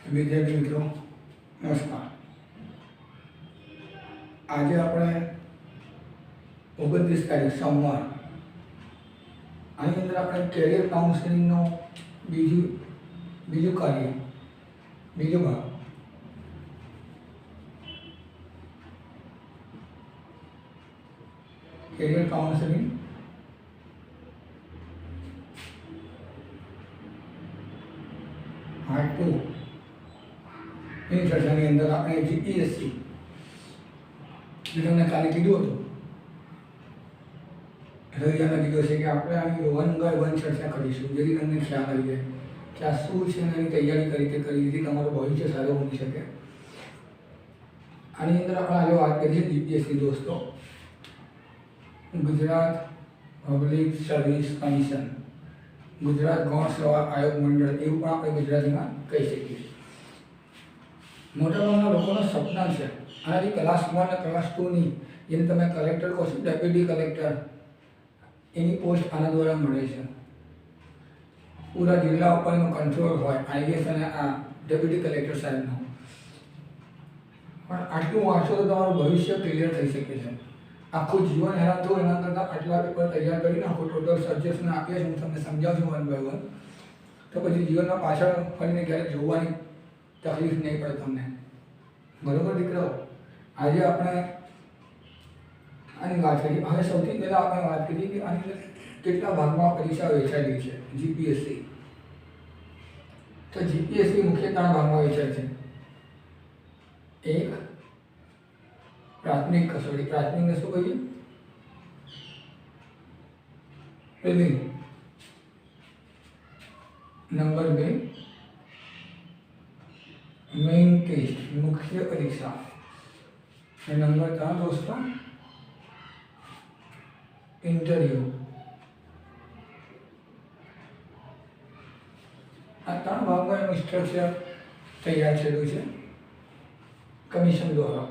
विद्यार्थी मित्रों नमस्कार। आज આપણે 29 તારીખ સોમવાર આની અંદર આપણે કેરિયર કાઉન્સેલિંગનો બીજું કાર્ય બીજો ભાગ કેરિયર કાઉન્સેલિંગ પાર્ટ 2 એની ચર્ચાની અંદર આપણે જીપીએસસી જે તમને કાલે કીધું હતું રવિવારના દિવસે કે આપણે આની 1 બાય 1 ચર્ચા કરીશું, જેથી તમને ખ્યાલ આવી જાય કે આ શું છે અને એની તૈયારી કઈ રીતે કરી, જેથી તમારું ભવિષ્ય સારું બની શકે। આની અંદર આપણે આજે વાત કરીએ જીપીએસસી દોસ્તો, Gujarat public service commission, Gujarat ગૌણ સેવા આયોગ મંડળ એવું પણ આપણે ગુજરાતીમાં કહી શકીએ। મોટાભાગના લોકોના સપના છે આનાથી ક્લાસ 1 અને ક્લાસ 2ની જેને તમે કલેક્ટર કહો છો, ડેપ્યુટી કલેક્ટર, એની પોસ્ટ આના દ્વારા મળે છે। પૂરા જિલ્લા ઉપરનો કંટ્રોલ હોય આઈએસ અને આ ડેપ્યુટી કલેક્ટર સાહેબનો। પણ આટલું વાંચો તો તમારું ભવિષ્ય ક્લિયર થઈ શકે છે। આખું જીવન હેરાન થયું એના કરતાં આટલા પેપર તૈયાર કરી નાખો, ટોટલ સબ્જેક્ટ્સને આપીએ હું તમને સમજાવું છું 1 બાય 1, તો પછી જીવનમાં પાછળ ફરીને ક્યારેક જોવાની તકલીફ નહીં પડે તમને, બરોબર દીકરાઓ। આજે આપણે આની વાત કરી। હવે સૌથી પહેલાં આપણે વાત કરી કે આની અંદર કેટલા ભાગમાં પરીક્ષા વહેંચાયેલી છે જીપીએસસી। તો જીપીએસસી મુખ્ય 3 ભાગમાં વહેંચાય છે। એક પ્રાથમિક કસોટી, પ્રાથમિકને શું કહીએ? પ્રિલિમ। નંબર 2 મેઇન ટેસ્ટ, મુખ્ય પરીક્ષા। અને નંબર 3 દોસ્તો इंटरव्यू। आ 3 भागों में स्ट्रक्चर तैयार થયેલું છે કમિશન દ્વારા।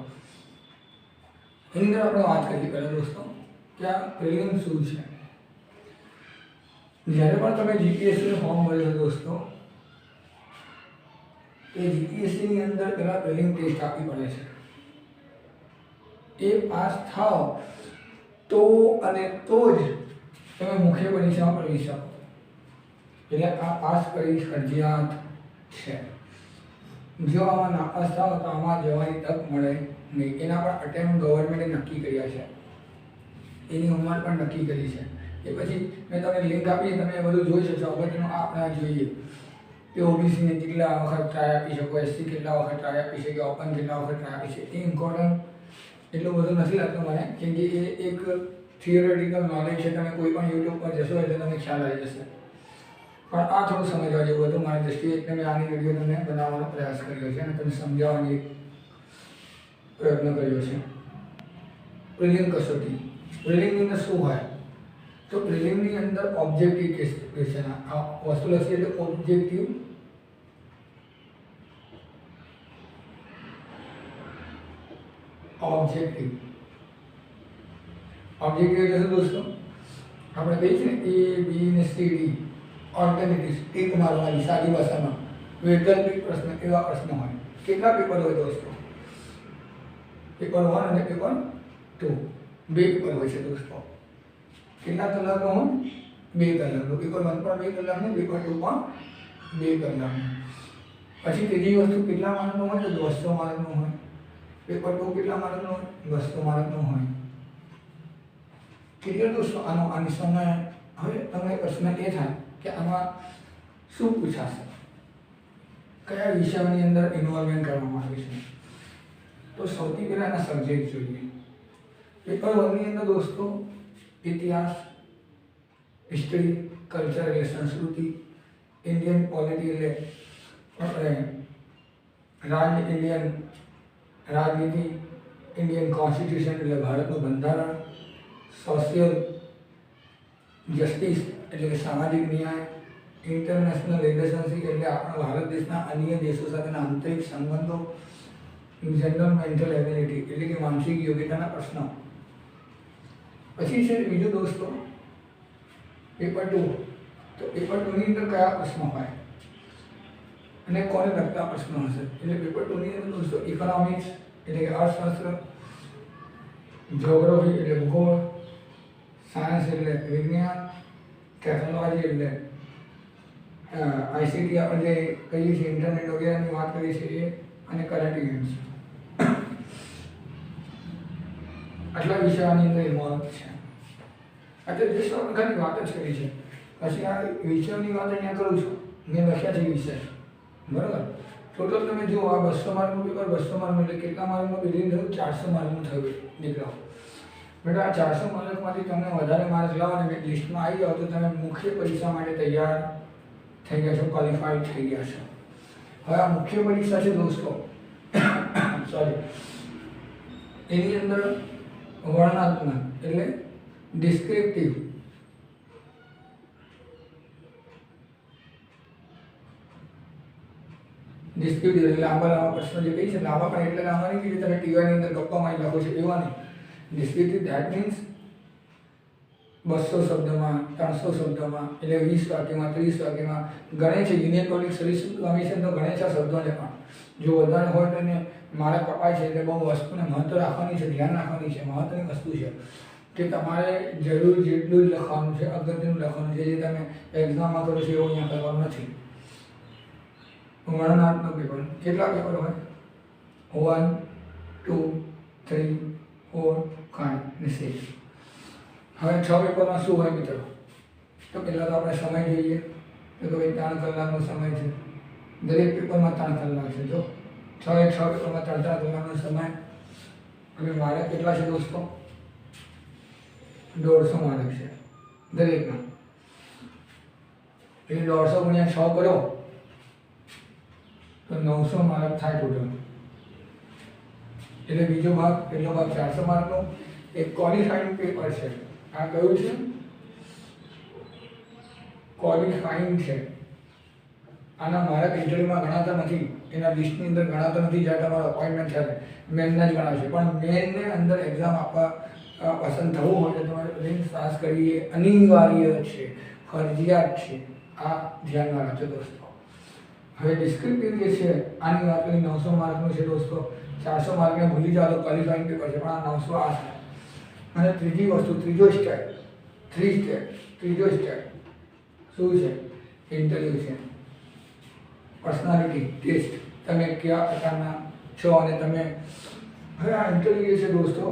એની અંદર આપણે વાત કરીએ પહેલાં દોસ્તો કે આ પ્રિલિમ શું છે। જ્યારે પણ તમે જીપીએસસીનું ફોર્મ ભર્યું છે દોસ્તો, એ જીપીએસસીની અંદર પહેલાં પ્રિલિમ ટેસ્ટ આપવી પડે છે। એ પાસ થાવ તો અને તો જ તમે મુખ્ય પરીક્ષામાં પ્રવેશ શકો। એટલે આ પાસ કરી ફરજિયાત છે। જો આમાં નાપાસ થાવ તો આમાં જવાની તક મળે નહીં। એના પણ અટેમ્પ્ટ ગવર્મેન્ટે નક્કી કર્યા છે, એની ઉંમર પણ નક્કી કરી છે। એ પછી મેં તમને લિંક આપી, તમે એ બધું જોઈ શકશો। અગત્યનું આપણે જોઈએ કે ઓબીસીને કેટલા વખત ટ્રાય આપી શકો, એસસી કેટલા વખત ટ્રાય આપી શકે, ઓપન કેટલા વખત ટ્રાય આપી શકે। એ ઇમ્પોર્ટન્ટ એટલું બધું નથી લાગતું મને, કેમ કે એ એક થિયોરેટિકલ નોલેજ છે। તમે કોઈ પણ યુટ્યુબ પર જશો એટલે તમને ખ્યાલ આવી જશે। પણ આ થોડું સમજવા જેવું હતું મારી દૃષ્ટિએ, એટલે મેં આની વિડીયો તમને બનાવવાનો પ્રયાસ કર્યો છે અને તમને સમજાવવાની પ્રયત્ન કર્યો છે। પ્રિલિમ કસોટી, પ્રિલિમની અંદર શું હોય? તો પ્રિલિમની અંદર ઓબ્જેક્ટિવ ક્વેશ્ચન, આ વસ્તુ લખીએ એટલે ઓબ્જેક્ટિવ ऑब्जेक्टिव એટલે શું દોસ્તો? આપણે કહીએ છીએ ને A B ને C D ઓલ્ટરનેટિવ્સ, ટીક મારવાની સાદી ભાષામાં વૈકલ્પિક પ્રશ્ન, એવા પ્રશ્ન હોય। કેટલા પેપર હોય દોસ્તો? પેપર 1 અને પેપર 2, 2 પેપર હોય છે દોસ્તો। કેટલા કલાકનો હોય? 2 કલાકનો। પેપર 1 પણ 2 કલાકનું, પેપર 2 પણ 2 કલાકનું। પછી ત્રીજી વસ્તુ કેટલા માર્કનું હોય? તો 200 માર્કનું હોય। પેપર 2 કેટલા માર્કનું હોય? 200 માર્કનું હોય। ક્લિયર દોસ્તો? આની સામે હવે તમને પ્રશ્ન એ થાય કે આમાં શું પૂછાશે, કયા વિષયોની અંદર ઇન્વોલ્વમેન્ટ કરવામાં આવે છે? તો સૌથી પહેલાં એના સબ્જેક્ટ જોઈએ। પેપર 1ની અંદર દોસ્તો ઇતિહાસ, હિસ્ટ્રી, કલ્ચર એટલે સંસ્કૃતિ, ઇન્ડિયન પોલિટી એટલે આપણે ઇન્ડિયન રાજનીતિ, ઇન્ડિયન કોન્સ્ટિટ્યુશન એટલે ભારતનું બંધારણ, સોશિયલ જસ્ટિસ એટલે કે સામાજિક ન્યાય, ઇન્ટરનેશનલ રિલેશનશિપ એટલે આપણા ભારત દેશના અન્ય દેશો સાથેના આંતરિક સંબંધો, જનરલ મેન્ટલ એબિલિટી એટલે કે માનસિક યોગ્યતાના પ્રશ્નો। પછી છે બીજું દોસ્તો પેપર 2। તો પેપર 2 ની અંદર કયા પ્રશ્નો હોય? અને કોને લગતા પ્રશ્નો હશે. એટલે પેપર 2 ની અંદર દોસ્તો ઇકોનોમિક્સ એટલે કે અર્થશાસ્ત્ર, જ્યોગ્રાફી એટલે ભૂગોળ, સાયન્સ એટલે વિજ્ઞાન, ટેકનોલોજી એટલે આઈસીટી આપણે જે કહીએ છીએ ઇન્ટરનેટ વગેરેની વાત કરીએ છીએ એ, અને કરંટ ઇવેન્ટ્સ. આટલા વિષયોની અંદર ઇન્વોલ્વ છે. અત્યારે જે પ્રકારની વાત જ કરી છે. પછી આ વિષયોની વાત અહીંયા કરું છું, મેં લખ્યા છે વિષય, બરાબર. ટોટલ તમે જુઓ આ 200 માર્કનું પેપર, 200 માર્કનું એટલે કેટલા માર્કનું બિલ્ડિંગ થયું? 400 માર્કનું થયું દીકરાઓ. બેટા આ 400 માર્કમાંથી તમે વધારે માર્ક લાવો અને લિસ્ટમાં આવી જાઓ તો તમે મુખ્ય પરીક્ષા માટે તૈયાર થઈ ગયા છો, ક્વોલિફાઈડ થઈ ગયા છો. હવે આ મુખ્ય પરીક્ષા છે દોસ્તો, સોરી, એની અંદર વર્ણનાત્મક એટલે ડિસ્ક્રિપ્ટિવ, ડિસ્ક્રિપ્ટિવ એટલે લાંબા પ્રશ્નો જે કહી છે, લાંબા પણ એટલે લાંબા નહીં કે તમે ટીવાયની અંદર ગપ્પા મારી લખો છો એવા નહીં. ડિસ્ક્રિપ્ટિવ ધેટ મીન્સ 200 શબ્દમાં, 300 શબ્દમાં, એટલે 20 વાક્યમાં, 30 વાક્યમાં ગણે છે. યુનિયન પબ્લિક સર્વિસ કમિશન તો ગણે છે શબ્દોને, પણ જો વધારે હોય તો એને મારે કપાય છે. એટલે બહુ વસ્તુને મહત્વ રાખવાની છે, ધ્યાન રાખવાની છે. મહત્વની વસ્તુ છે કે તમારે જરૂર જેટલું જ લખવાનું છે, અગત્યનું લખવાનું છે. જે તમે એક્ઝામમાં કરો છો એવું અહીંયા કરવાનું નથી. વર્ણનાત્મક પેપર કેટલા પેપર હોય? 1, 2, 3, 4, 5 અને 6. હવે 6 પેપરમાં શું હોય મિત્રો? તો પહેલાં તો આપણે સમય જોઈએ તો ભાઈ 3 કલાકનો સમય છે. દરેક પેપરમાં 3 કલાક છે. જો 6 પેપરમાં 3 કલાકનો સમય. હવે મારે કેટલા છે દોસ્તો? 150 માર્ક છે દરેકના. એટલે 150 ગુણ્યા 6 કરો તો 900 માર્ક થાય ટોટલ. એટલે બીજો ભાગ, પહેલો ભાગ 400 માર્કનો એક ક્વોલિફાઈંગ પેપર છે. આ કયું છે? ક્વોલિફાઈંગ છે. આના માર્ક ઇન્ટરવ્યુમાં ગણાતા નથી, એના લિસ્ટની અંદર ગણાતા નથી. જ્યાં તમારો અપોઇન્ટમેન્ટ છે મેનના જ ગણાવશે, પણ મેનને અંદર એક્ઝામ આપવા પસંદ થવું હોય તો તમારે મેન્સ પાસ કરવી એ અનિવાર્ય છે, ફરજિયાત છે. આ ધ્યાનમાં રાખજો દોસ્તો. હવે ડિસ્ક્રિપ્ટિવ જે છે આની વાત કરી, 900 માર્કનું છે દોસ્તો. 400 માર્કને ભૂલી જાઓ તો ક્વોલિફાઈંગ પેપર છે, પણ આ 900 આ છે. અને ત્રીજી વસ્તુ, ત્રીજો સ્ટેપ શું છે? ઇન્ટરવ્યૂ છે, પર્સનાલિટી ટેસ્ટ. તમે કેવા પ્રકારના છો અને તમે. હવે આ ઇન્ટરવ્યૂ છે દોસ્તો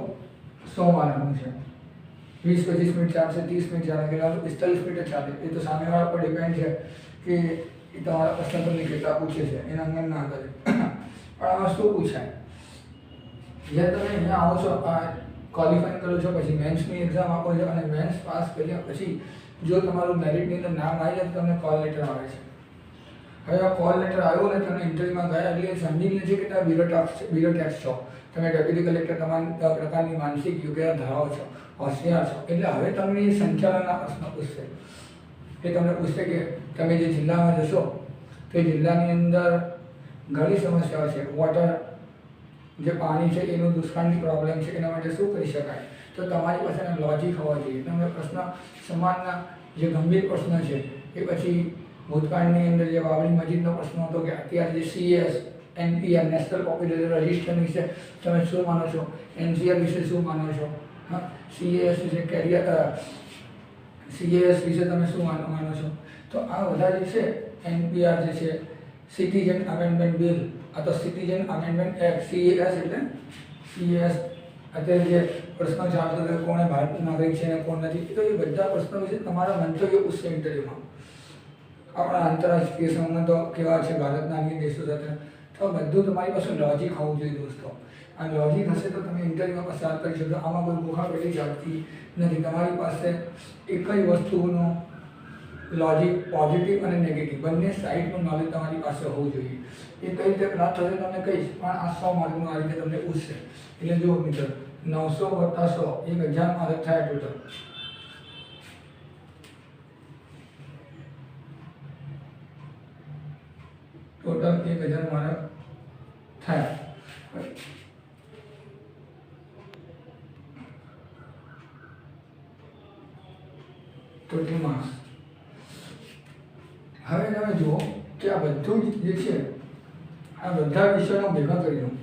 100 માર્કનું છે. 20-25 મિનિટ ચાલશે, 30 મિનિટ ચાલે, કેટલા 45 મિનિટ ચાલે. એ તો સામેવાળા પર ડિપેન્ડ છે કે એ તમારા પ્રશ્ન તમને કેટલા પૂછે છે એના અંગે ના કરે. પણ આમાં શું પૂછાય? જ્યારે તમે અહીંયા આવો છો, ક્વોલિફાઈ કરો છો, પછી મેન્સની એક્ઝામ આપો છો અને મેન્સ પાસ કર્યા પછી જો તમારું મેરિટની અંદર નામ આવી જાય તો તમને કોલ લેટર આવે છે. હવે આ કોલ લેટર આવ્યો ને તમે ઇન્ટરવ્યુમાં ગયા એટલે સમજી લે છે કે તમે બ્યુરોક્રેટ છો, તમે ડેપ્યુટી કલેક્ટર તમામ પ્રકારની માનસિક યોગ્યતા ધરાવો છો, હોશિયાર છો. એટલે હવે તમને સંચાલનના પ્રશ્નો પૂછશે. એ તમને પૂછશે કે તમે જે જિલ્લામાં જશો તો એ જિલ્લાની અંદર ઘણી સમસ્યાઓ છે. વોટર જે પાણી છે એનું દુષ્કાળની પ્રોબ્લેમ છે, એના માટે શું કરી શકાય? તો તમારી પાસે લોજિક હોવા જોઈએ. તમે પ્રશ્ન સમાજના જે ગંભીર પ્રશ્ન છે એ, પછી ભૂતકાળની અંદર જે બાબરી મસ્જિદનો પ્રશ્ન હતો કે અત્યારે જે CAS NPR national population register વિશે તમે શું માનો છો? NCR વિશે શું માનો છો? હા, CAS વિશે CAS વિશે તમે શું માનો છો? તો આ બધા જે છે NPR જે છે સિટીઝન અમેન્ડમેન્ટ બિલ, આ તો સિટીઝન અમેન્ડમેન્ટ એક્ટ. CAS એટલે CAS અત્યારે જે પ્રશ્નો ચાલતો હતો કોણે ભારત નાગરિક છે ને કોણ નથી, તો એ બધા પ્રશ્નો વિશે તમારા મંતવ્ય પૂછશે ઇન્ટરવ્યુમાં. આપણા આંતરરાષ્ટ્રીય સંબંધો કેવા છે ભારતના અન્ય દેશો સાથે, તો બધું તમારી પાસે લોજિક હોવું જોઈએ દોસ્તો. આ લોજિક હશે તો તમે ઇન્ટરવ્યુમાં પસાર કરી શકશો. આમાં કોઈ ગુફા પેલી ચાલતી નથી. તમારી પાસે એક જ વસ્તુનું લોજિક, પોઝિટિવ અને નેગેટિવ બંને સાઈડનું નોલેજ તમારી પાસે હોવું જોઈએ. એ કઈ રીતે પ્રાપ્ત થશે તમને કહીશ, પણ આ 100 માર્કનું આ રીતે તમને પૂછશે. એટલે જુઓ મિત્ર, 900 + 100 1000 માર્ક થાય ટોટલ. ટોટલ 1000 માર્ક થાય. Total marks. હવે તમે જુઓ કે આ બધું જ જે છે આ બધા વિષયો ભેગા કરી દઉં.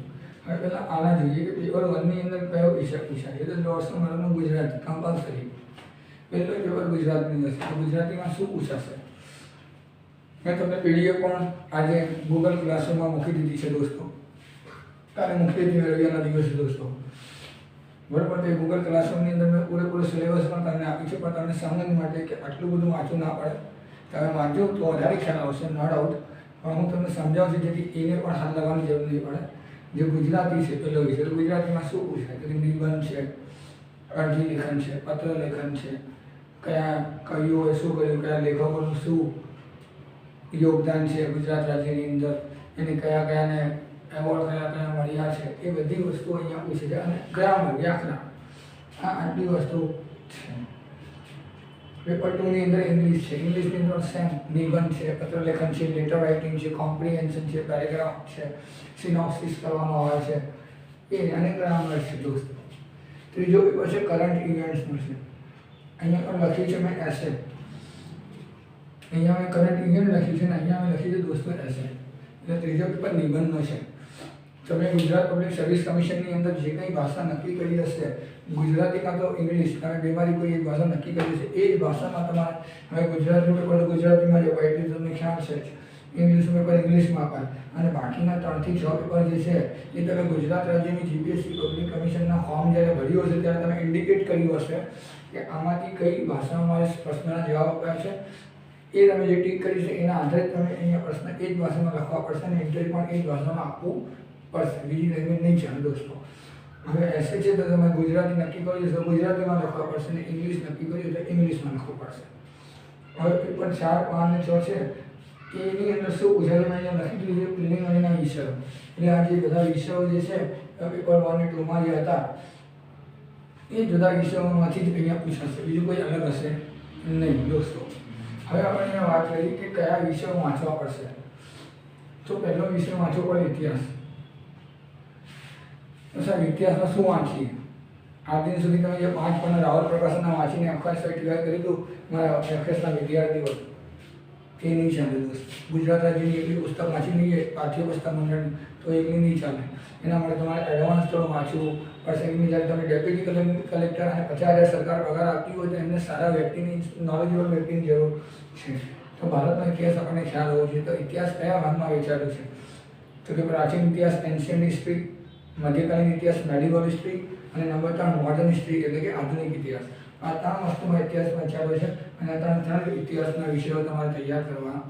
હવે પહેલાં આના જોઈએ કે પેપર 1ની અંદર કયો વિષય પૂછાય. એ તો 100 માર્કનું ગુજરાતી કમ્પલસરી. પહેલો પેપર ગુજરાતીનું હશે તો ગુજરાતીમાં શું પૂછાશે. મેં તમને પીડીએફ પણ આજે ગૂગલ ક્લાસરૂમમાં મૂકી દીધી છે દોસ્તો. કાલે મૂકી દીધી રવિવારના દિવસે દોસ્તો. બરાબર. તો ગૂગલ ક્લાસરૂમની અંદર મેં પૂરેપૂરો સિલેબસ પણ તમને આપી છે, પણ તમને સમજ માટે કે આટલું બધું વાંચવું ના પડે. તમે વાંચો તો વધારે ખ્યાલ આવશે, નો ડાઉટ. પણ હું તમને સમજાવું છું જેથી એને પણ હાથ લગાવવાની જરૂર નહીં પડે. જે ગુજરાતી છે પહેલો વિષય, તો ગુજરાતીમાં શું પૂછાય તો નિબંધ છે, અરજી લેખન છે, પત્ર લેખન છે, કયા કવિઓએ શું કર્યું, કયા લેખકોનું શું યોગદાન છે ગુજરાત રાજ્યની અંદર, એને કયા કયાને એવોર્ડ કયા કયા મળ્યા છે, એ બધી વસ્તુઓ અહીંયા પૂછે છે. અને ગ્રામર વ્યાકરણ આ આટલી વસ્તુ છે. પેપર 2ની અંદર ઇંગ્લિશ છે. ઇંગ્લિશની અંદર સેમ નિબંધ છે, પત્ર લેખન છે, લેટર રાઇટિંગ છે, કોમ્પ્રિહેન્શન છે, પેરેગ્રાફ છે, સિનોપ્સિસ કરવાનો આવે છે, એ અને ગ્રામર છે દોસ્તો. ત્રીજો પેપર છે કરંટ ઇવેન્ટ્સનું છે. અહીંયા પણ લખ્યું છે મેં એસે. અહીંયા મેં કરંટ ઇવેન્ટ લખ્યું છે ને અહીંયા મેં લખ્યું છે દોસ્તો એસે. એટલે ત્રીજો પેપર નિબંધનો છે. તમે ગુજરાત પબ્લિક સર્વિસ કમિશનની અંદર જે કંઈ ભાષા નક્કી કરી હશે, ગુજરાતીમાં તો ઇંગ્લિશ, તમે બેમાંથી કોઈ એક ભાષા નક્કી કરી હશે એ જ ભાષામાં તમારે હવે ગુજરાતનું પેપર તો ગુજરાતીમાં જ અપાય એટલે તમને ખ્યાલ છે જ. ઇંગ્લિશનું પેપર ઇંગ્લિશમાં અપાય અને બાકીના 3 થી 6 પેપર જે છે એ તમે ગુજરાત રાજ્યની જીપીએસસી પબ્લિક કમિશનના ફોર્મ જ્યારે ભર્યું હશે ત્યારે તમે ઇન્ડિકેટ કર્યું હશે કે આમાંથી કઈ ભાષામાં મારે પ્રશ્નના જવાબ આપ્યા છે. એ તમે જે ટીક કરી છે એના આધારે તમે અહીંયા પ્રશ્ન એ જ ભાષામાં લખવા પડશે અને ઇન્ટરવ્યુ પણ એ જ ભાષામાં આપવું પડશે. બીજી લેંગ્વેજ નહીં ચાલે દોસ્તો. હવે એસે છે તો તમે ગુજરાતી નક્કી કર્યું છે તો ગુજરાતીમાં લખવા પડશે અને ઇંગ્લિશ નક્કી કર્યું તો ઇંગ્લિશમાં લખવું પડશે. હવે પેપર 4, 5 અને 6 છે એની અંદર શું પૂછાય મેં અહીંયા લખી દીધું છે પ્રિલિમિનરીના વિષયો. એટલે આ જે બધા વિષયો જે છે પેપર 1 અને 2માં જે હતા એ જુદા વિષયોમાંથી જ અહીંયા પૂછાશે, બીજું કોઈ અલગ હશે નહીં દોસ્તો. હવે આપણે અહીંયા વાત કરી કે કયા વિષયો વાંચવા પડશે. તો પહેલો વિષય વાંચવો પડે ઇતિહાસ. તો સાહેબ ઇતિહાસમાં શું વાંચીએ? આજ દિન સુધી તમે જે 5 પાના રાવલ પ્રકાશનના વાંચીને આખા સર્ટિફાઈ કરી દઉં મારા એફએસના વિદ્યાર્થીઓ એ નહીં ચાલે દોસ્ત. ગુજરાત રાજ્યની એટલી પુસ્તક વાંચી લઈએ પાઠ્ય પુસ્તક મંડળની તો એટલી નહીં ચાલે. એના માટે તમારે એડવાન્સ થોડું વાંચવું પડશે. એમની જ્યારે તમે ડેપ્યુટી કલેક્ટર અને 50,000 સરકાર પગાર આપતી હોય તો એમને સારા વ્યક્તિની નોલેજેબલ વ્યક્તિની જરૂર છે. તો ભારતનો ઇતિહાસ આપણને ખ્યાલ હોવો જોઈએ. તો ઇતિહાસ કયા ભાગમાં વહેંચાયેલો છે? તો કે પ્રાચીન ઇતિહાસ એન્શિયન્ટ હિસ્ટ્રી, મધ્યકાલીન ઇતિહાસ મેડિવલ હિસ્ટ્રી અને નંબર 3 મોડર્ન હિસ્ટ્રી એટલે કે આધુનિક ઇતિહાસ. આ 3 વસ્તુમાં ઇતિહાસ વહેંચાયેલો છે અને આ 3 ઇતિહાસના વિષયો તમારે તૈયાર કરવા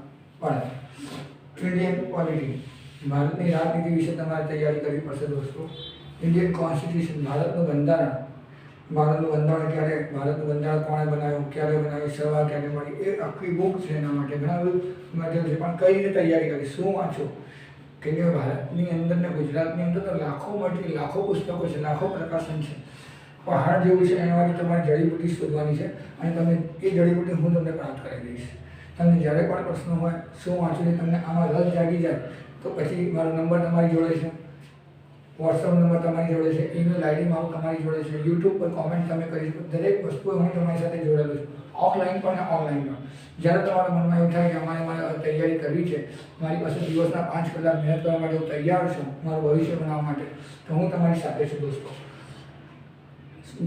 પડે. ઇન્ડિયન પોલિટી, ભારતની રાજનીતિ વિશે તમારે તૈયારી કરવી પડશે દોસ્તો. ઇન્ડિયન કોન્સ્ટિટ્યુશન, ભારતનું બંધારણ, ભારતનું બંધારણ ક્યારે, ભારતનું બંધારણ કોણે બનાવ્યું, ક્યારે બનાવ્યું, સભા ક્યારે મળી, એ આખી બુક છે. એના માટે ઘણા બધું મટીરિયલ છે. પણ કઈ રીતે તૈયારી કરી, શું વાંચો? કેમ કે ભારતની અંદર ને ગુજરાતની અંદર તો લાખો મટીરિયલ, લાખો પુસ્તકો છે, લાખો પ્રકાશન છે. પહાડ જેવું છે એનામાંથી તમારે જડીબુટ્ટી શોધવાની છે અને તમને એ જડીબુટ્ટી હું તમને પ્રાપ્ત કરી દઈશ. તમને જ્યારે પણ પ્રશ્ન હોય શું વાંચવું છે, તમને આમાં રસ જાગી જાય તો પછી મારો નંબર તમારી જોડે છે, વોટ્સઅપ નંબર તમારી જોડે છે, ઈમેલ આઈડી મારું તમારી જોડે છે, યુટ્યુબ પર કોમેન્ટ તમે કરી શકો. દરેક વસ્તુ હું તમારી સાથે જોડેલો છું, ઓફલાઈન પણ અને ઓનલાઈન પણ. જ્યારે તમારા મનમાં એવું થાય કે મારે તૈયારી કરવી છે, મારી પાસે દિવસના 5 કલાક મહેનત કરવા માટે હું તૈયાર છું મારું ભવિષ્ય બનાવવા માટે, તો હું તમારી સાથે છું દોસ્તો.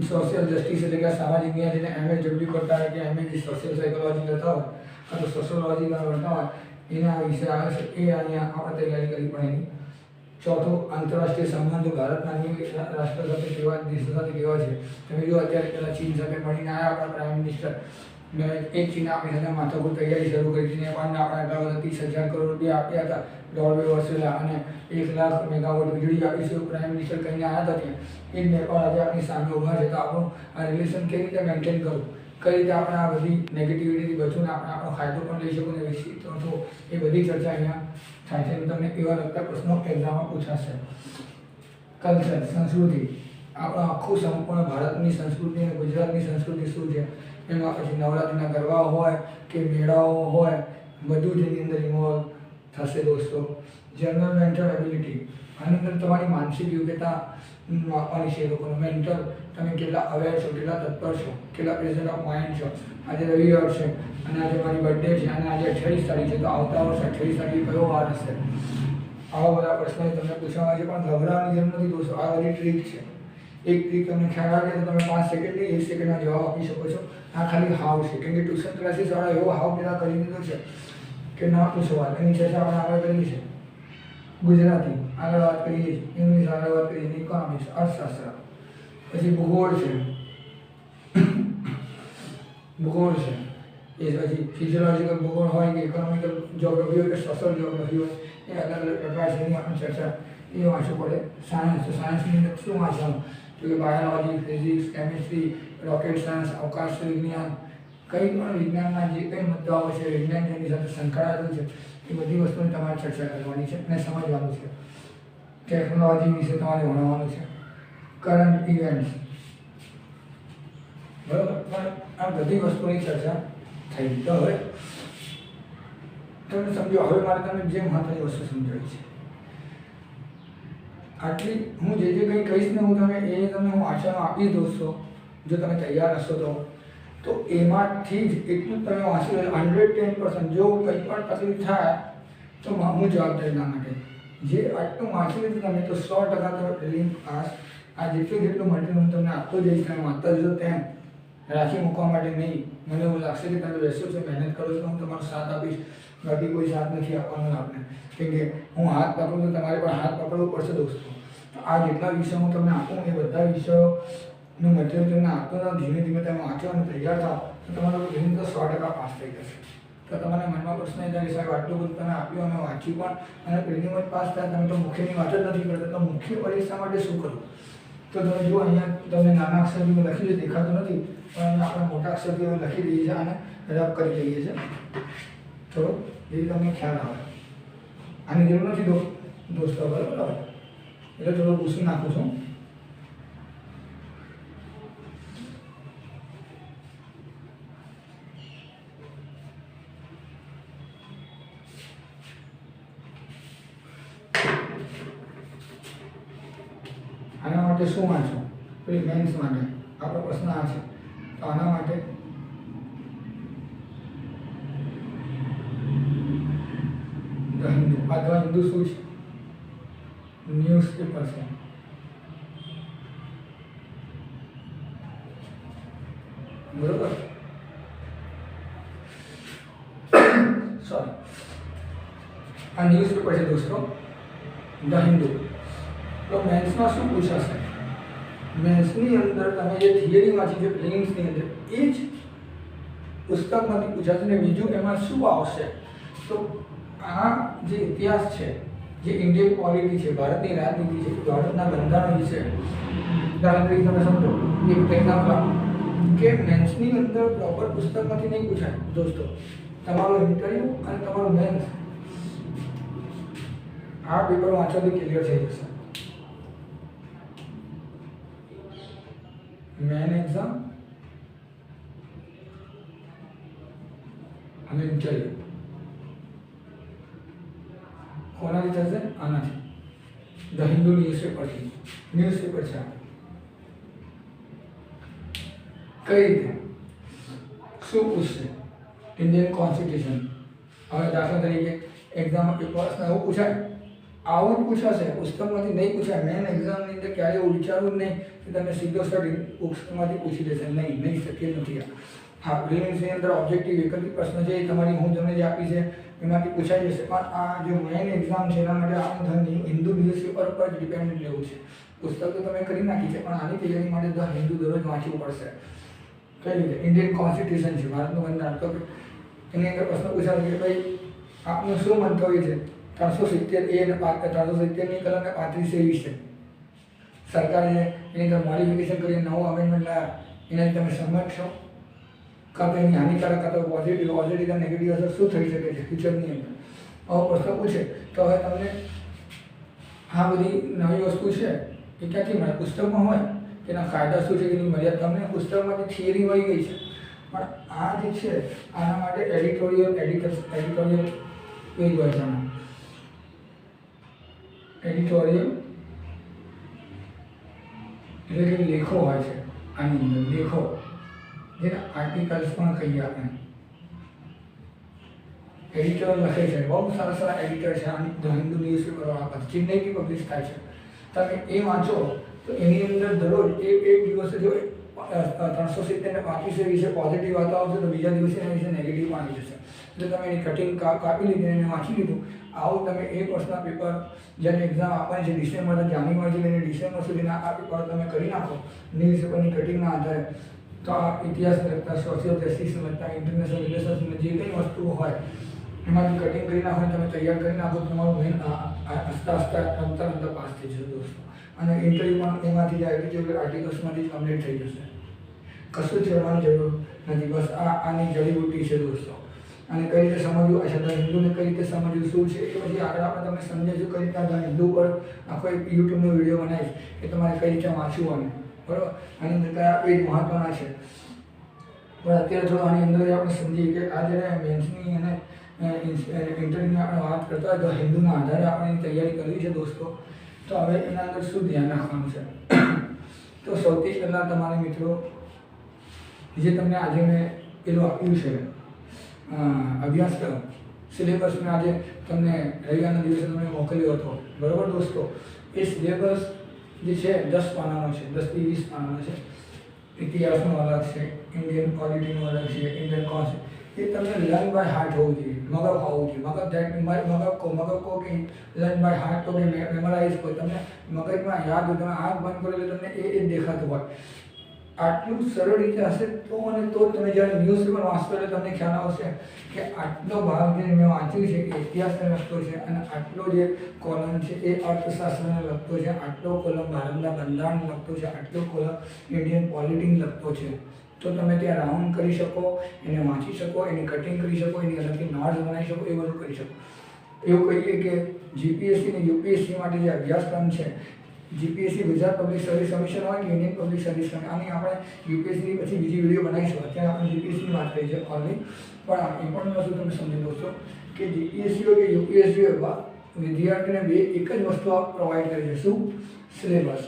સોશિયલ જસ્ટિસ એટલે કે સામાજિક ન્યાય જેને MA કરતા હોય કે MA સોશિયલ સાયકોલોજી કરતા હોય કાં તો સોશિયોલોજી કરતા હોય એના વિશે આવે છે. એ અહીંયા આપણે તૈયારી કરવી પડે એની. ચોથું, આંતરરાષ્ટ્રીય સંબંધો, ભારતના રાષ્ટ્ર સાથે કેવા, દેશો સાથે કેવા છે. તમે જો અત્યારે પહેલાં ચીન સાથે મળીને આવ્યા આપણા પ્રાઇમ મિનિસ્ટર, ને એક ચીન આપણી સાથે માથાકૂટ તૈયારી શરૂ કરી હતી. નેપાળને આપણે એટલા બધા 30,000 કરોડ રૂપિયા આપ્યા હતા 1.5 વર્ષ પહેલાં અને 1 લાખ મેગાવોટ વીજળી આપીશું પ્રાઇમ મિનિસ્ટર કહીને આવ્યા હતા ત્યાં. એ જ નેપાળ આજે આપણી સામે ઊભા છે. તો આપણું આ રિલેશન કેવી રીતે મેન્ટેન કરવું, કઈ રીતે આપણે આ બધી નેગેટિવિટીથી બચવું, આપણે આપણો ફાયદો પણ લઈ શકું ને વિકસિત તો એ બધી ચર્ચા અહીંયા થાય છે. તમને એવા લગતા પ્રશ્નો એક્ઝામમાં પૂછાશે. કલ્ચર, સંસ્કૃતિ, આપણું આખું સંપૂર્ણ ભારતની સંસ્કૃતિ અને ગુજરાતની સંસ્કૃતિ શું છે, એમાં પછી નવરાત્રિના ગરબા હોય કે મેળાઓ હોય બધું જ એની અંદર ઇન્વોલ્વ થશે દોસ્તો. જનરલ મેન્ટલ એબિલિટી, આની અંદર તમારી માનસિક યોગ્યતા માપવાની છે. એ લોકોનું મેન્ટલ, તમે કેટલા અવેર છો, કેટલા તત્પર છો, કેટલા પ્રેઝન્ટ ઓફ માઇન્ડ છો. આજે રવિવાર છે અને આજે મારી બર્થડે છે અને આજે 28 તારીખ છે, તો આવતા વર્ષે 28 તારીખે કયો વાર હશે? આવા બધા પ્રશ્નો તમને પૂછવામાં છે, પણ ગભરાવાની જરૂર નથી દોસ્તો. આ બધી ટ્રીક છે. એક ટ્રીક તમને ખ્યાલ આવે તો તમે 5 સેકન્ડ નહીં 1 સેકન્ડમાં જવાબ આપી શકો છો. આ ખાલી હાવ છે, કેમ કે ટ્યુશન ક્લાસીસવાળા એવો હાવ પેલા કરી દીધો છે કે ના પૂછવા. એની ચર્ચા આપણે આગળ કરી છે. ગુજરાતી આગળ વાત કરીએ છીએ, ઇંગ્લિશ આગળ વાત કરીએ છીએ, ઇકોનોમિક્સ, અર્થશાસ્ત્ર, પછી ભૂગોળ છે, ભૂગોળ છે, એ પછી ફિઝિયોલોજીકલ ભૂગોળ હોય કે ઇકોનોમિકલ જ્યોગ્રાફી હોય કે સોશિયલ જ્યોગ્રાફી હોય, એ અલગ અલગ પ્રકાર છે. એની આપણે ચર્ચા એ વાંચવું પડે. સાયન્સ, તો સાયન્સની અંદર શું વાંચવાનું? તો કે biology, physics, chemistry, rocket science, અવકાશ વિજ્ઞાન, કંઈ પણ વિજ્ઞાનના જે કંઈ મુદ્દાઓ છે, વિજ્ઞાન જેની સાથે સંકળાયેલું છે, એ બધી વસ્તુની તમારે ચર્ચા કરવાની છે અને સમજવાનું છે. ટેકનોલોજી વિશે તમારે ભણવાનું છે, કરંટ ઇવેન્ટ્સ, બરાબર. પણ આ બધી વસ્તુની ચર્ચા થઈ. તો હવે તમે સમજો. હવે મારે તમે જે મહત્વની વસ્તુ સમજાવી છે આટલી, હું જે કંઈ કહીશ ને હું વાંચવાનું આપીશ દોસ્તો, જો તમે તૈયાર હશો તો એમાંથી જ એટલું તમે વાંચી લો 110%. જો કંઈ પણ તકલીફ થાય તો હું જવાબદાર એના માટે. જે આટલું વાંચી લીધું તમે તો 100% તમે ટ્રેનિંગ પાસ. આ જેટલું મટીરિયલ હું તમને આપતો જઈશ, તમે વાંચતા જશો તેમ રાખી મૂકવા માટે નહીં. મને એવું લાગશે કે તમે બેસો છો, મહેનત કરો છો, હું તમારો સાથ આપીશ. બાકી કોઈ સાથ નથી આપવાનો આપણે, કેમ કે હું હાથ પકડું તો તમારે પણ હાથ પકડવો પડશે દોસ્તો. તો આ જેટલા વિષયો હું તમને આપું એ બધા વિષયોનું મટીરિયલ તમને આપતો જાઉં. ધીમે ધીમે તમે વાંચવાનું તૈયાર થાવ તો તમારું ધીમે તો 100% પાસ થઈ જશે. તો તમારા મનમાં પ્રશ્ન એ થાય કે સાહેબ આટલું બધું તમે આપ્યું અને વાંચ્યું પણ અને પ્રિલિમ જ પાસ થાય, તમે તો મુખ્યની વાત જ નથી કરતા, તો મુખ્ય પરીક્ષા માટે શું કરવું? તો તમે જુઓ, અહીંયા તમને નાના અક્ષરથી લખી છે, દેખાતું નથી, પણ અહીંયા આપણે મોટા અક્ષરથી લખી દઈએ છીએ અને રબ કરી દઈએ છીએ. તો એ તમને ખ્યાલ આવે. આની જરૂર નથી દોસ્તો, બરાબર. એટલે થોડું પૂછી નાખું છું. આના માટે શું વાંચો? મેન્સ માટે આપણો પ્રશ્ન આ છે. તો આના માટે ધ હિન્દુ. આ ધ હિન્દુ શું છે? ન્યૂઝપેપર છે. બરોબર. સોરી, આ ન્યૂઝપેપર છે દોસ્તો, ધ હિન્દુ. તો મેન્સમાં શું પૂછાશે? મેન્સની અંદર તમે જે થિયરી વાંચી છે પ્રિલિમ્સની અંદર, એ જ પુસ્તકમાંથી પૂછાશે ને બીજું એમાં શું આવશે? તો આ જે ઇતિહાસ છે, જે ઇન્ડિયન પોલિટી છે, ભારતની રાજનીતિ છે, ભારતના બંધારણ વિશે દાખલા તરીકે તમે સમજો. એક એક્ઝામ્પલ કે મેન્સની અંદર પ્રોપર પુસ્તકમાંથી નહીં પૂછાય દોસ્તો. તમારો ઇન્ટરવ્યુ અને તમારો મેન્સ આ પેપર વાંચવાથી ક્લિયર થઈ જશે. મેન એક્ઝામ અને ઇન્ટરવ્યુ કોનાથી થશે? આનાથી. ધ હિન્દુ ન્યૂઝપેપરથી. ન્યૂઝપેપર છે. કઈ રીતે શું પૂછશે? Indian constitution. હવે દાખલા તરીકે એક્ઝામમાં પેપર્સમાં એવું પૂછાય, આવું જ પૂછાશે, પુસ્તકમાંથી નહીં પૂછાય. મેન એક્ઝામની અંદર ક્યારેય એવું વિચારવું જ નહીં કે તમે સીધો સ્ટડી પુસ્તકમાંથી પૂછી લેશે. નહીં, શક્ય નથી. હા, પ્રિલિમ્સની અંદર ઓબ્જેક્ટિવ વૈકલ્પિક પ્રશ્ન છે, એ તમારી હું તમને જે આપી છે એમાંથી પૂછાઈ જશે. પણ આ જે મેન એક્ઝામ છે એના માટે આપણે હિન્દુ ન્યૂઝપેપર પર જ ડિપેન્ડન્ટ રહેવું છે. પુસ્તક તો તમે કરી નાખી છે, પણ આની તૈયારી માટે ધ હિન્દુ દરરોજ વાંચવું પડશે. કઈ રીતે? ઇન્ડિયન કોન્સ્ટિટ્યુશન છે, ભારતનું બંધારણ. તો એની અંદર પ્રશ્ન પૂછાશે કે ભાઈ આપનું શું મંતવ્ય છે 370A અને 370ની કલમ 35A વિશે? સરકારે એની અંદર મોડિફિકેશન કરી નવું અમેન્ડમેન્ટ લાવ્યા, એનાથી તમે સહમત છો? કાં તો એની હાનિકારક કાં તો પોઝિટિવ અને નેગેટિવ અસર શું થઈ શકે છે ફ્યુચરની અંદર? આવો પ્રશ્ન પૂછે તો હવે તમને આ બધી નવી વસ્તુ છે એ ક્યાંથી મળે? પુસ્તકમાં હોય. એના ફાયદા શું છે, એની મર્યાદા તમને પુસ્તકમાંથી થિયરી મળી ગઈ છે, પણ આ જે છે આના માટે એડિટોરિયલ પેજ વાંચવાના. એડિટોરિયલ એટલે કે લેખો હોય છે, આની અંદર લેખો જેને આર્ટિકલ્સ પણ કહીએ આપણે. એડિટર લખે છે, બહુ સારા સારા એડિટર છે. આની હિન્દુ ન્યૂઝપેપર ચેન્નઈથી પબ્લિશ થાય છે. તમે એ વાંચો તો એની અંદર દરરોજ એક દિવસે જો 370 ને 35 વિશે પોઝિટિવ વાતો આવશે તો બીજા દિવસે એના વિશે નેગેટિવ પણ આવી જશે. એટલે તમે એની કટિંગ કાપી લીધી એને વાંચી લીધું. આવું તમે એક વર્ષના પેપર જેને એક્ઝામ આપવાની છે ડિસેમ્બર જાન્યુઆરીથી લઈને ડિસેમ્બર સુધીના આ પેપર તમે કરી નાખો ન્યૂઝપેપરની કટિંગના આધારે, તો આ ઇતિહાસને લગતા, સોશિયલ જસ્ટિસને લગતા, ઇન્ટરનેશનલ રિલેશન્સને જે કંઈ વસ્તુઓ હોય એમાંથી કટિંગ કરી નાખો, તમે તૈયાર કરી નાખો, તમારું મેન આસ્તા અંદર પાસ થઈ જશે દોસ્તો. અને ઇન્ટરવ્યૂ પણ એમાંથી જ એડિટોરિયલ આર્ટિકલ્સમાંથી જ કમ્પ્લીટ થઈ જશે. કશું છેડવાની જરૂર નથી. બસ આની જડીબુટ્ટી છે દોસ્તો. અને કઈ રીતે સમજવું, અચ્છા હિન્દુને કઈ રીતે સમજવું, શું છે એ પછી આગળ આપણે તમને સમજાવીશું કઈ રીતના હિન્દુ પર આખો એક યુટ્યુબનો વિડીયો બનાવીશ કે તમારે કઈ રીતે વાંચવું અને બરાબર આની અંદર કયા પેજ મહત્વના છે. પણ અત્યારે થોડું આની અંદર આપણે સમજીએ કે આ જ્યારે મેન્સની અને ઇન્ટરવ્યૂની આપણે વાત કરતા હોય તો હિન્દુના આધારે આપણે એની તૈયારી કરવી છે દોસ્તો. તો હવે એના અંદર શું ધ્યાન રાખવાનું છે? તો સૌથી પહેલાં તમારે મિત્રો જે તમને આજે મેં પેલું આપ્યું છે અભ્યાસક્રમ સિલેબસ મેં આજે તમને રવિવારના દિવસે તમે મોકલ્યો હતો, બરાબર દોસ્તો. એ સિલેબસ જે છે 10 પાનાનો છે, 10 થી 20 પાનાનો છે. ઇતિહાસનો અલગ છે, ઇન્ડિયન પોલિટીનો અલગ છે, ઇન્ડિયન કોન્સ્ટિટ્યુશન. એ તમને લર્ન બાય હાર્ટ હોવું જોઈએ, મગજ હોવું જોઈએ. મગજ કહો કે લર્ન બાય હાર્ટ તો કે મેમરાઇઝ કરો, તમને મગજમાં યાદ હોય, તમે આંખ બંધ કરો એટલે તમને એ દેખાતું હોય. આટલું સરળ રીતે હશે તો અને તો તમે જ્યારે ન્યૂઝપેપર વાંચશો એટલે તમને ખ્યાલ આવશે કે આટલો ભાગ જે મેં વાંચ્યું છે એ ઇતિહાસને લગતો છે, અને આટલો જે કોલમ છે એ અર્થશાસ્ત્રને લગતો છે, આટલો કોલમ ભારતના બંધારણને લગતો છે, આટલો કોલમ ઇન્ડિયન પોલિટીને લગતો છે. તો તમે ત્યાં રાઉન્ડ કરી શકો, એને વાંચી શકો, એની કટિંગ કરી શકો, એની અલગથી નોટ્સ બનાવી શકો, એ બધું કરી શકો. એવું કહીએ કે જીપીએસસી અને યુપીએસસી માટે જે અભ્યાસક્રમ છે, GPSC Gujarat public service commission હોય કે ઇન્ડિયન પબ્લિક સર્વિસ કમિશન, આની આપણે યુપીએસસીની પછી બીજી વિડીયો બનાવીશું. અત્યારે આપણે જીપીએસસીની વાત કરી છે ઓનલી. પણ ઇમ્પોર્ટન્ટ વસ્તુ તમે સમજી દોસ્તો કે જીપીએસસી હોય કે યુપીએસસી હોય, વિદ્યાર્થીને બે એક જ વસ્તુ પ્રોવાઈડ કરી છે. શું? સિલેબસ.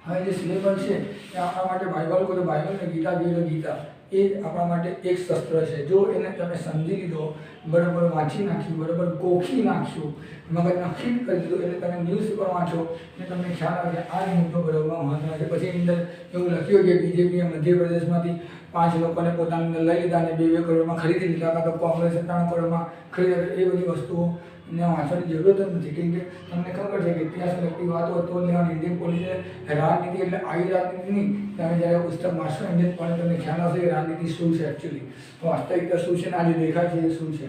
હવે જે સિલેબસ છે એ આપણા માટે બાઇબલ કહો તો બાઇબલ ને ગીતા જોઈએ તો ગીતા, એ આપણા માટે એક શસ્ત્ર છે. જો એને તમે સમજી લીધો, બરાબર વાંચી નાખ્યું, બરાબર ગોખી નાખ્યું, મગજમાં ફિટ કરી દીધું, એટલે તમે ન્યૂઝપેપર વાંચો એટલે તમને ખ્યાલ આવે કે આ મુદ્દો બરાબર મહત્વનો છે. પછી એની અંદર એવું લખ્યું કે બીજેપીએ મધ્યપ્રદેશમાંથી 5 લોકોને પોતાની અંદર લઈ લીધા અને 2 કરોડમાં ખરીદી લીધા, કાં તો કોંગ્રેસે 3 કરોડમાં ખરીદ્યા. એ બધી વસ્તુઓ ને વાંચવાની જરૂર જ નથી, કેમ કે તમને ખબર છે કે ઇતિહાસને લગતી વાતો તો લેવાની. ઇન્ડિયન પોલિસી રાજનીતિ એટલે આવી રાજનીતિ નહીં. તમે જ્યારે પુસ્તક વાંચશો ઇન્ડિયન પોલિસી તમને ખ્યાલ આવશે કે રાજનીતિ શું છે એકચ્યુઅલી, વાસ્તવિકતા શું છે ને આજે દેખાય છે એ શું છે.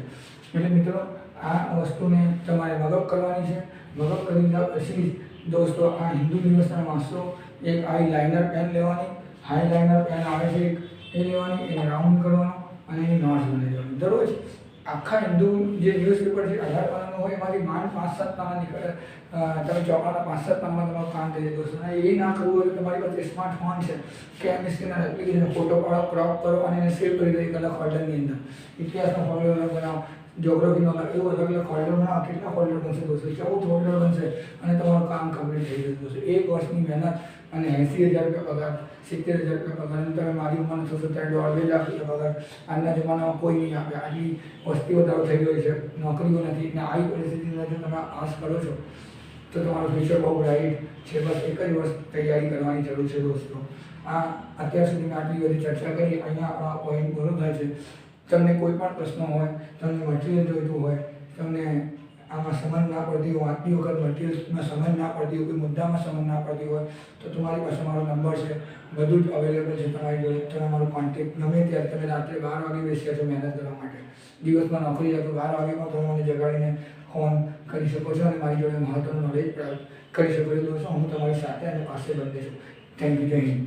એટલે મિત્રો આ વસ્તુને તમારે મગજ કરવાની છે. મગજ કરી દીધા પછી દોસ્તો આ હિન્દુ દિવસના વાંચશો. એક આઈ લાઇનર પેન લેવાની, હાઈ લાઇનર પેન આવે છે એ લેવાની, એને રાઉન્ડ કરવાનો અને એની નોટ્સ બનાવી દેવાની. દરરોજ આખા હિન્દુ જે ન્યૂઝપેપર છે 18 પાનાનું હોય, એમાંથી માંડ 5-7 પાના નીકળે. તમે ચોપાના 5-7 પાનામાં તમારું કામ કરી દો. અને એ ના કરવું હોય તો તમારી પાસે સ્માર્ટફોન છે કે એમએસસીના એપ્લિકેશન ફોટો પાડો, ક્રોપ કરો અને એને સેવ કરી દો એક અલગ ફોલ્ડરની અંદર. ઇતિહાસનો ફોલ્ડર અલગ બનાવો, જ્યોગ્રાફીનો અલગ, એવું અલગ અલગ ફોલ્ડર બનાવો. કેટલા ફોલ્ડર બનશે દોસ્તો? 14 ફોલ્ડર બનશે અને તમારું કામ કમ્પ્લીટ થઈ જશે દોસ્તો. 1 વર્ષની મહેનત અને 80,000 રૂપિયા પગાર, 70,000 રૂપિયા પગાર. અને તમે મારી ઉંમરને થશો ત્યારે 2.5 લાખ રૂપિયા પગાર. આજના જમાનામાં કોઈ નહીં આપે. આટલી વસ્તી વધારો થઈ ગયો છે, નોકરીઓ નથી, ને આવી પરિસ્થિતિમાં જો તમે આશ કરો છો તો તમારું ફ્યુચર બહુ બ્રાઇટ છે. બસ એક જ વર્ષ તૈયારી કરવાની જરૂર છે દોસ્તો. આ અત્યાર સુધી મેં આટલી બધી ચર્ચા કરી, અહીંયા આપણા પોઈન્ટ પૂરો થાય છે. તમને કોઈ પણ પ્રશ્ન હોય, તમને મટીરિયલ જોઈતું હોય, તમને આમાં સમજ ના પડતી હોય, વાંચતી વખત મટીરિયલમાં સમજ ના પડતી હોય, કોઈ મુદ્દામાં સમજ ના પડતી હોય તો તમારી પાસે મારો નંબર છે, બધું જ અવેલેબલ છે તમારી જોડે. તમે મારો કોન્ટેક્ટ ગમે ત્યારે, તમે રાત્રે 12 વાગે બેસ્યા છો મહેનત કરવા માટે, દિવસમાં નોકરી જાય તો 12 વાગે પણ તમે મને જગાડીને ફોન કરી શકો છો અને મારી જોડે મહત્વનું નોલેજ પ્રાપ્ત કરી શકો છો દોસ્તો. હું તમારી સાથે અને પાસે બંધ છું. Thank you. જય હિન્દ.